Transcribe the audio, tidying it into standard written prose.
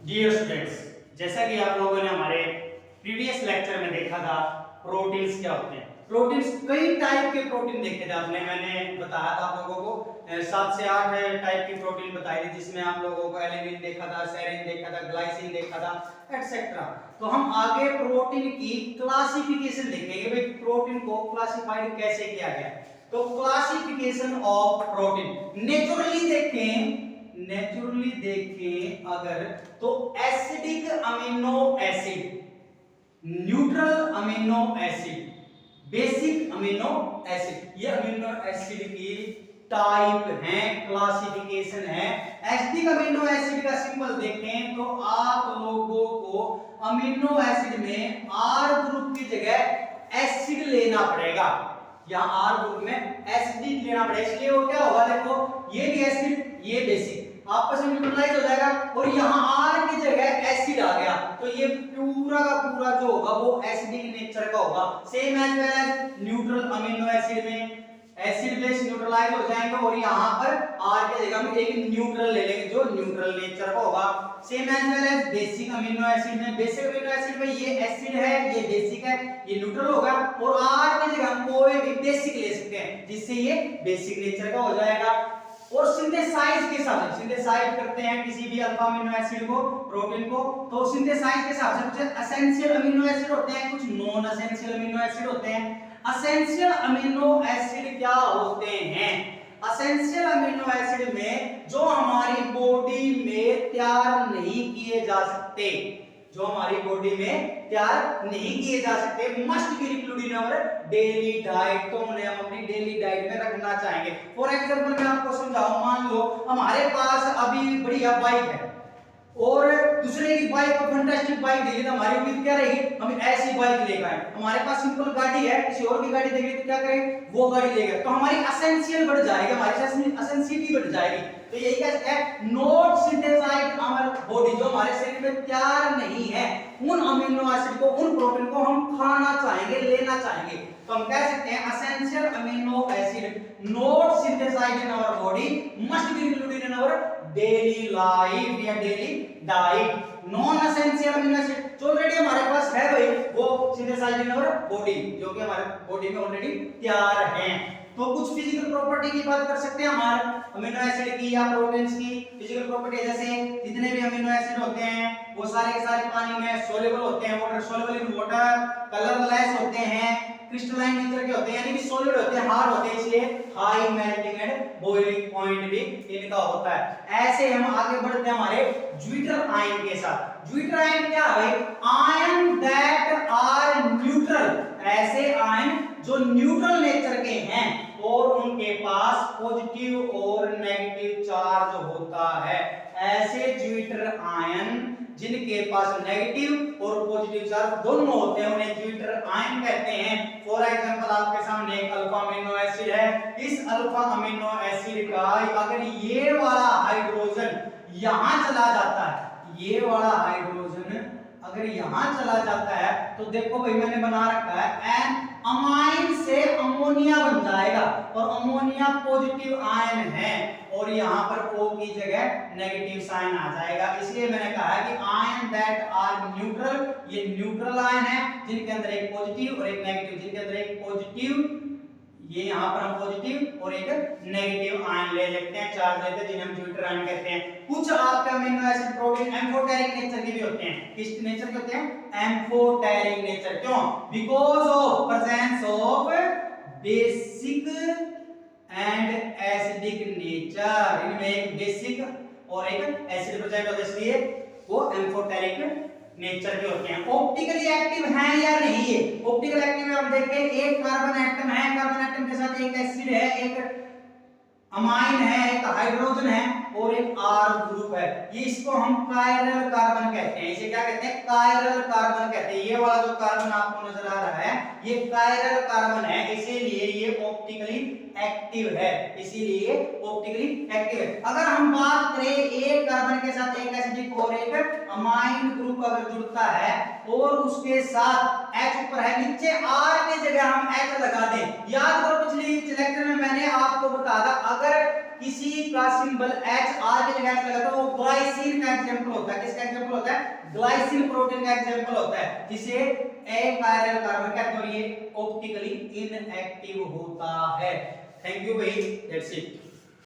Dear students, जैसा कि आप लोगों ने हमारे प्रीवियस लेक्चर में देखा था प्रोटीन्स क्या होते हैं। प्रोटीन्स कई टाइप के प्रोटीन देखे थे आपने, मैंने बताया था आप लोगों को 7 से 8 टाइप की प्रोटीन बताई थी, जिसमें आप लोगों को एलिनिन देखा था, सेरिन देखा था, ग्लाइसिन देखा था, एटसेट्रा। तो हम आगे प्रोटीन की क्लासिफिकेशन देखेंगे, भाई प्रोटीन को क्लासिफाइड कैसे किया गया है। तो क्लासिफिकेशन ऑफ प्रोटीन नेचुरली देखें अगर, तो acidic amino acid, neutral amino acid, basic amino acid, ये अमीनो एसिड की टाइप है, क्लासिफिकेशन है। एसिडिक अमीनो एसिड का सिंबल देखें तो आप लोगों को अमीनो एसिड में आर ग्रुप की जगह एसिड लेना पड़ेगा। यहां आर ग्रुप में एसिड लेना पड़ेगा, इसलिए वो क्या होगा, देखो ये भी एसिड ये बेसिक आपस में न्यूट्रलाइज हो जाएगा और यहाँ आर की जगह एसिड आ गया, तो ये पूरा का पूरा जो होगा वो एसिडिक नेचर का होगा। Same as well as neutral amino acid में एसिड बेस न्यूट्रलाइज हो जाएंगे और यहाँ पर आर की जगह में एक न्यूट्रल ले लेंगे जो न्यूट्रल नेचर का होगा। Same as well as basic amino acid में, बेसिक अमीनो एसिड में ये एसिड है, ये बेसिक है, ये न्यूट्रल होगा और आर की जगह हम कोई भी बेसिक ले सकते हैं जिससे ये बेसिक नेचर का हो जाएगा। और सिंथेसाइज के हिसाब से सिंथेसाइज करते हैं किसी भी अल्फा अमीनो एसिड को, प्रोटीन को, तो सिंथेसाइज के हिसाब से कुछ एसेंशियल अमीनो एसिड होते हैं, कुछ नॉन एसेंशियल अमीनो एसिड होते हैं। एसेंशियल अमीनो एसिड क्या होते हैं? एसेंशियल अमीनो एसिड में जो हमारी बॉडी में तैयार नहीं किए जा सकते, जो हमारी बॉडी में तैयार नहीं किए जा सकते, must be included in our daily diet, तो उन्हें हम अपनी डेली डाइट में रखना चाहेंगे। फॉर एग्जांपल मैं आपको समझाऊं, मान लो हमारे पास अभी बढ़िया बाइक है और दूसरे की बाइक को फैंटास्टिक बाइक देगी, तो हमारी उम्मीद क्या रहेगी, हम ऐसी बाइक लेकर आए। हमारे पास सिंपल गाड़ी है, किसी और की गाड़ी देगी तो क्या करें, वो गाड़ी लेगा, तो हमारी एसेंशियल बढ़ जाएगी, हमारी एसेंशियलिटी बढ़ जाएगी। तो यही कह सकते हैं नॉट सिंथेसाइज्ड आवर बॉडी, जो हमारे शरीर में तैयार नहीं है, उन अमीनो एसिड को, उन प्रोटीन को हम खाना चाहेंगे, लेना चाहेंगे, तो हम कह सकते हैं essential amino acid not synthesized in our body must be included in our daily life या daily diet. Non essential amino acid जो ऑलरेडी हमारे पास है भाई, वो सिंथेसाइज्ड इन आवर बॉडी, जो कि हमारे बॉडी में ऑलरेडी तैयार हैं। तो कुछ फिजिकल प्रॉपर्टी की बात कर सकते हैं हमारे अमीनो एसिड की या प्रोटीन्स की। फिजिकल प्रॉपर्टी जैसे जितने भी अमीनो एसिड होते हैं वो सारे के सारे पानी में सोल्यूबल होते हैं, water soluble in water, colourless होते हैं, क्रिस्टलाइन नेचर के होते हैं, यानी कि सॉलिड होते हैं, हार्ड होते हैं, इसलिए high melting and boiling point भी इनका होता है। ऐसे हम आगे बढ़ते हैं हमारे ज्विटर आयन के साथ। ज्विटर आयन क्या है भाई? आयन दैट आर न्यूट्रल, ऐसे आयन जो न्यूट्रल नेचर के हैं और उनके पास पॉजिटिव और नेगेटिव चार्ज होता है। ऐसे ज्विटर आयन जिनके पास नेगेटिव और पॉजिटिव चार्ज दोनों होते हैं उन्हें ज्विटर आयन कहते हैं। फॉर एग्जांपल आपके सामने एक अल्फा अमीनो एसिड है, इस अल्फा अमीनो एसिड का अगर ये वाला हाइड्रोजन यहां चला जाता है, ये वाला हाइड्रोजन अगर यहां चला जाता है तो देखो भाई मैंने बना रखा है एन अमाइन से अमोनिया बन जाएगा और अमोनिया पॉजिटिव आयन है और यहां पर O की जगह नेगेटिव साइन आ जाएगा। इसलिए मैंने कहा है कि आयन दैट आर न्यूट्रल, ये न्यूट्रल आयन है जिनके अंदर एक पॉजिटिव और एक नेगेटिव, जिनके अंदर एक पॉजिटिव, ये यहां पर हम पॉजिटिव और एक नेगेटिव आयन ले लेते हैं, चार्ज लेते हैं, जिन्हें हम ज्विटर आयन कहते हैं। कुछ आपके amino acid protein amphoteric nature के भी होते हैं। किस नेचर के होते हैं? Amphoteric nature. क्यों? Because of presence of basic and acidic nature, इनमें एक बेसिक और एक एसिड प्रेजेंट होता है, इसलिए वो एम्फोटेरिक नेचर के होते हैं। ऑप्टिकली एक्टिव है या नहीं? है ऑप्टिकल एक्टिव में हम देखें एक कार्बन एटम है, कार्बन एटम के साथ एक एसिड है, एक अमाइन है, एक हाइड्रोजन है और एक आर ग्रुप है, ये इसको हम कायरल कार्बन कहते हैं। इसे क्या कहते हैं? कायरल कार्बन कहते हैं। ये वाला जो कार्बन आपको नजर आ रहा है ये कायरल कार्बन है, इसीलिए ये ऑप्टिकली एक्टिव है, इसीलिए ऑप्टिकली एक्टिव है। अगर हम बात करें एक कार्बन के साथ एक एसिडिक और एक अमाइन ग्रुप अगर जुड़ता है और उसके साथ H ऊपर है, नीचे R की जगह हम H लगा दें। याद करो पिछली लेक्चर में मैंने आपको बताया था अगर किसी का सिंबल एच आर की जगह लगा तो वो ग्लाइसिन का एग्जांपल होता है। किसका एग्जांपल होता है? ग्लाइसिन प्रोटीन का एग्जांपल होता है, जिसे अकार्यल कार्बन कहते हैं और ये ऑप्टिकली इनएक्टिव होता है। थैंक यू भाई, दैट्स इट।